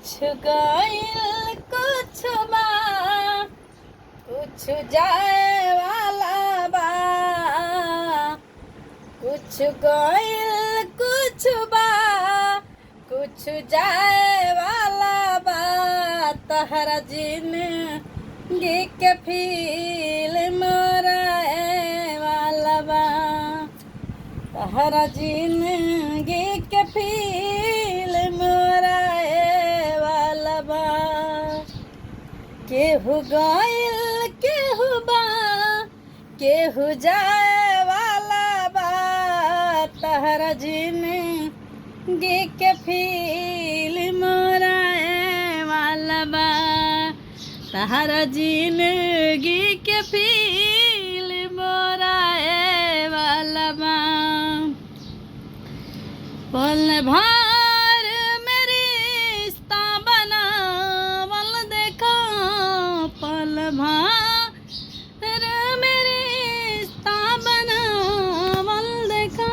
कुछ गइल कुछ बा, कुछ जाए वाला बा। कुछ गइल कुछ बा, कुछ जाए वाला बा। तहरा जिंदगी के फील मोराए वाला बा। तहरा जिंदगी के फील मोराए वाला बा। केहू गइल केहू बा, केहू जाए वाला बा। तहरा जिंदगी के फील मोराए वाला बा। तहरा जिंदगी के फील मोराए वाला बा। पल भर में रिश्ता बनावल देखा, पल भर में रिश्ता बनावल देखा।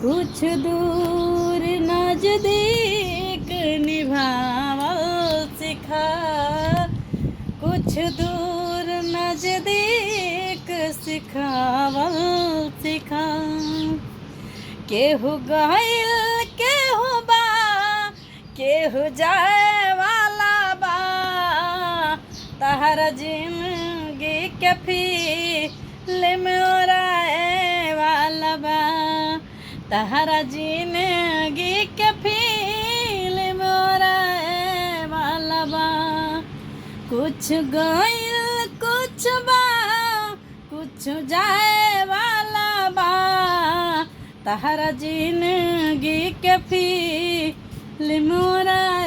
कुछ दूर नजदीक निभावल सिखा, कुछ दूर नजदीक सिखावल सिखा। केहू गइल केहू बा, केहू जाए वाला बा। तहरा जिंदगी के फील मोराए वाला बा। तहरा जिंदगी के फील मोराए वाला बा। कुछ गइल कुछ बा, कुछ जाए वाला बा। तहरा जिंदगी के फील मोरा